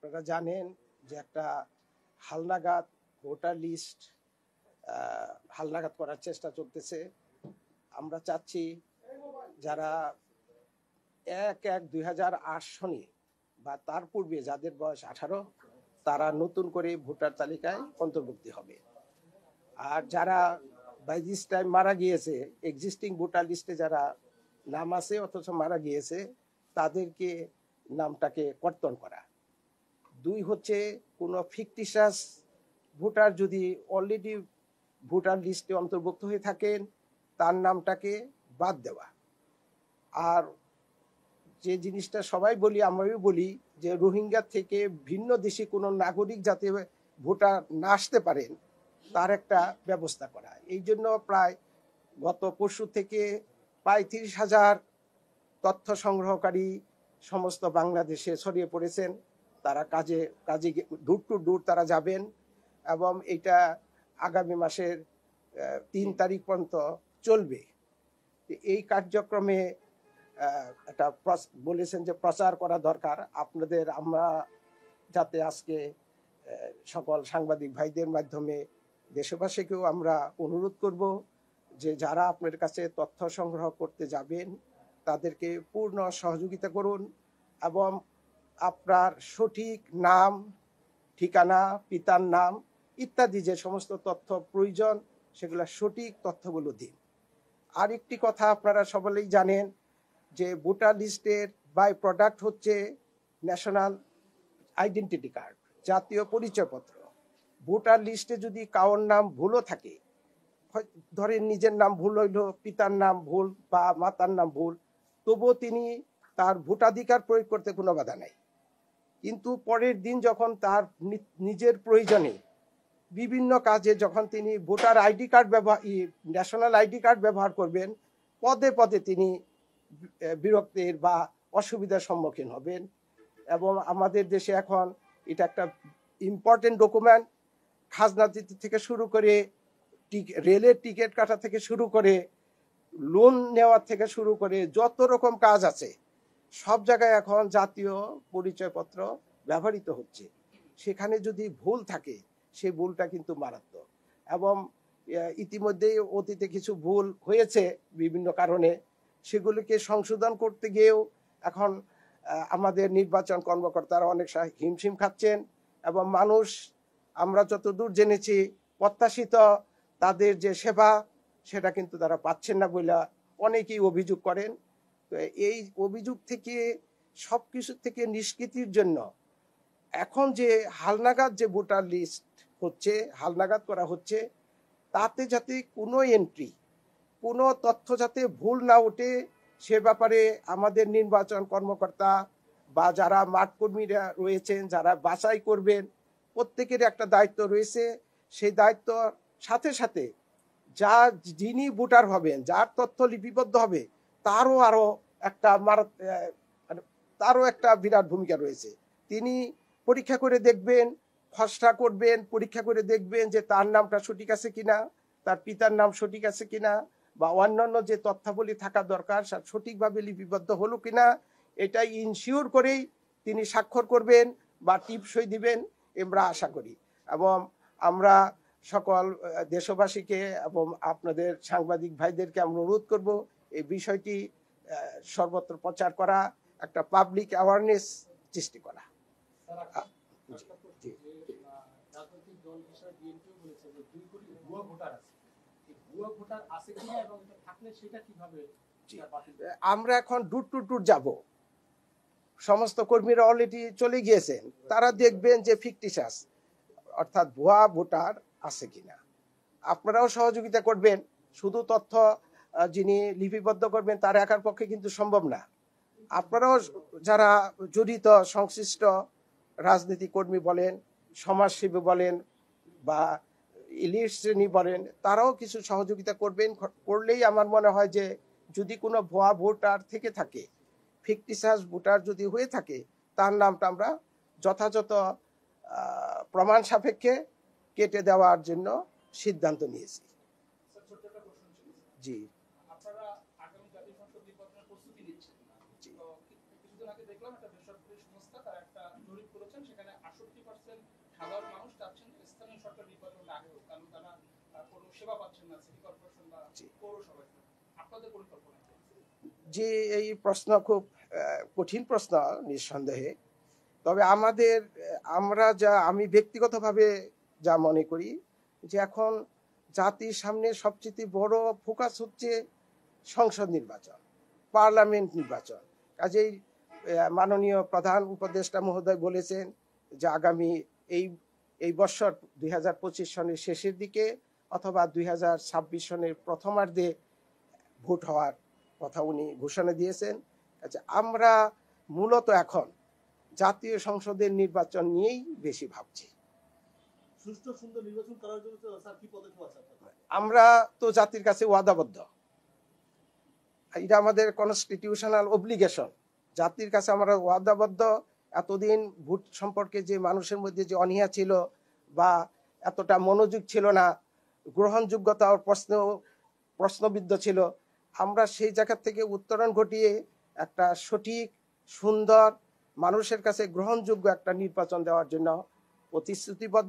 আপনারা জানেন যে একটা হালনাগাদ ভোটার লিস্ট হালনাগাদ করার চেষ্টা চলতেছে। আমরা চাচ্ছি যারা 1/1/2008 সনে বা তার পূর্বে যাদের বয়স 18 তারা নতুন করে ভোটার তালিকায় অন্তর্ভুক্তি হবে। আর যারা বাই দিস টাইম মারা গিয়েছে, এক্সিস্টিং ভোটার লিস্টে যারা নাম আছে অথচ মারা গিয়েছে, তাদেরকে নামটাকে কর্তন করা। 2 হচ্ছে কোনো ফিকটিশাস ভোটার যদি অলরেডি ভোটার লিস্টে অন্তর্ভুক্ত হয়ে থাকেন তার নামটাকে বাদ দেওয়া। আর যে জিনিসটা সবাই বলি, আমরাও বলি, যে রোহিঙ্গা থেকে ভিন্ন দেশে কোনো নাগরিক যাতে ভোটার না আসতে পারেন তার একটা ব্যবস্থা করা। এই জন্য প্রায় গত পরশু থেকে প্রায় 30,000 তথ্য সংগ্রহকারী সমস্ত বাংলাদেশে ছড়িয়ে পড়েছেন। তারা কাজে ডোর টু ডোর তারা যাবেন এবং এটা আগামী মাসের 3 তারিখ পর্যন্ত চলবে। এই কার্যক্রমে একটা বলেছেন যে প্রচার করা দরকার আপনাদের। আমরা যাতে আজকে সকল সাংবাদিক ভাইদের মাধ্যমে দেশবাসীকেও আমরা অনুরোধ করব যে যারা আপনার কাছে তথ্য সংগ্রহ করতে যাবেন তাদেরকে পূর্ণ সহযোগিতা করুন এবং আপনার সঠিক নাম, ঠিকানা, পিতার নাম ইত্যাদি যে সমস্ত তথ্য প্রয়োজন সেগুলো সঠিক তথ্যগুলো দিন। আরেকটি কথা আপনারা সকলেই জানেন যে ভোটার লিস্টের বাই প্রোডাক্ট হচ্ছে ন্যাশনাল আইডেন্টিটি কার্ড, জাতীয় পরিচয়পত্র। ভোটার লিস্টে যদি কারোর নাম ভুলও থাকে, ধরেন নিজের নাম ভুল হইল, পিতার নাম ভুল বা মাতার নাম ভুল, তবুও তিনি তার ভোটাধিকার প্রয়োগ করতে কোনো বাধা নাই। কিন্তু পরের দিন যখন তার নিজের প্রয়োজনে বিভিন্ন কাজে যখন তিনি voter ID card national ID card ব্যবহার করবেন, পদে পদে তিনি বিরক্তির বা অসুবিধার সম্মুখীন হবেন। এবং আমাদের দেশে এখন এটা একটা ইম্পর্টেন্ট ডকুমেন্ট। খাজনা দিতে থেকে শুরু করে রেলের টিকিট কাটা থেকে শুরু করে লোন নেওয়ার থেকে শুরু করে যত রকম কাজ আছে সব জায়গায় এখন জাতীয় পরিচয়পত্র ব্যবহৃত হচ্ছে। সেখানে যদি ভুল থাকে সেই ভুলটা কিন্তু মারাত্মক। এবং ইতিমধ্যেই অতীতে কিছু ভুল হয়েছে বিভিন্ন কারণে, সেগুলিকে সংশোধন করতে গিয়েও এখন আমাদের নির্বাচন কর্মকর্তারা অনেক হিমশিম খাচ্ছেন এবং মানুষ, আমরা যতদূর জেনেছি, প্রত্যাশিত তাদের যে সেবা সেটা কিন্তু তারা পাচ্ছেন না বলে অনেকেই অভিযোগ করেন। তো এই অভিযোগ থেকে সব কিছু থেকে নিষ্কৃতির জন্য এখন যে হালনাগাদ যে ভোটার লিস্ট হচ্ছে, হালনাগাদ করা হচ্ছে, তাতে যাতে কোনো এন্ট্রি, কোনো তথ্য যাতে ভুল না ওঠে সে ব্যাপারে আমাদের নির্বাচন কর্মকর্তা বা যারা মাঠকর্মীরা রয়েছেন, যারা বাছাই করবেন, প্রত্যেকের একটা দায়িত্ব রয়েছে। সেই দায়িত্ব সাথে সাথে যিনি ভোটার হবেন, যার তথ্য লিপিবদ্ধ হবে, তারও একটা বিরাট ভূমিকা রয়েছে। তিনি পরীক্ষা করে দেখবেন, খসড়া করবেন, পরীক্ষা করে দেখবেন যে তার নামটা সঠিক আছে কিনা, তার পিতার নাম সঠিক আছে কিনা, বা অন্যান্য যে তথ্যাবলী থাকা দরকার সঠিকভাবে লিপিবদ্ধ হলো কিনা, এটা ইনশিওর করেই তিনি স্বাক্ষর করবেন বা টিপসই দিবেন আমরা আশা করি। এবং আমরা সকল দেশবাসীকে এবং আপনাদের সাংবাদিক ভাইদেরকে আমরা অনুরোধ করব এই বিষয়টি সর্বত্র প্রচার করা, একটা পাবলিক অ্যাওয়ারনেস সৃষ্টি করা। আমরা এখন ডোর টু ডোর যাব, সমস্ত কর্মীরা অলরেডি চলে গিয়েছেন, তারা দেখবেন যে ফিকটিশাস অর্থাৎ ভুয়া ভোটার আছে কিনা। আপনারাও সহযোগিতা করবেন। শুধু তথ্য যিনি লিপিবদ্ধ করবেন তার একার পক্ষে কিন্তু সম্ভব না। আপনারাও যারা জড়িত সংশ্লিষ্ট রাজনীতি কর্মী বলেন, সমাজসেবী বলেন বা ইলিট শ্রেণী বলেন, তারাও কিছু সহযোগিতা করলেই আমার মনে হয় যে যদি কোনো ভুয়া ভোটার থেকে থাকে, ফিকটিশাস ভোটার যদি হয়ে থাকে, তার নামটা আমরা যথাযথ প্রমাণ সাপেক্ষে কেটে দেওয়ার জন্য সিদ্ধান্ত নিয়েছি। জি, আপনারা আগামী জাতীয় সংসদ নির্বাচনের প্রস্তুতি নিচ্ছেন। কিছুদিন আগে দেখলাম একটা বেসরকারি সংস্থা তারা একটা জরিপ করেছেন, সেখানে সাধারণ মানুষ চাচ্ছেন যে স্থানীয় সরকার নির্বাচন আগে হোক, কারণ তারা কোনো সেবা পাচ্ছেন না সিটি কর্পোরেশন বা পৌরসভায়। আপনাদের পরিকল্পনা কি? যে এই প্রশ্ন খুব কঠিন প্রশ্ন নিঃসন্দেহে। তবে আমি ব্যক্তিগতভাবে যা মনে করি যে এখন জাতির সামনে সবচেয়ে বড় ফোকাস হচ্ছে সংসদ নির্বাচন, পার্লামেন্ট নির্বাচন। কাজেই মাননীয় প্রধান উপদেষ্টা মহোদয় বলেছেন যে আগামী এই এই বছর 2025 সনের শেষের দিকে অথবা 2026 সনের প্রথমার্ধে ভোট হওয়ার কথা উনি ঘোষণা দিয়েছেন। আচ্ছা, আমরা মূলত এখন জাতীয় সংসদের নির্বাচন নিয়েই বেশি ভাবছি। সুষ্ঠু সুন্দর নির্বাচন করার জন্য স্যার কি পদক্ষেপ আছে আপনাদের? আমরা তো জাতির কাছে ওয়াদাবদ্ধ, এটা আমাদের কনস্টিটিউশনাল অব্লিগেশন। জাতির কাছে আমরা ওয়াদাবদ্ধ। এতদিন ভোট সম্পর্কে যে মানুষের মধ্যে যে অনীহা ছিল বা এতটা মনোযোগ ছিল না, গ্রহণযোগ্যতার প্রশ্নবিদ্ধ ছিল, আমরা সেই জায়গা থেকে উত্তরণ ঘটিয়ে একটা সঠিক, সুন্দর, মানুষের কাছে গ্রহণযোগ্য একটা নির্বাচন দেওয়ার জন্য প্রতিশ্রুতিবদ্ধ।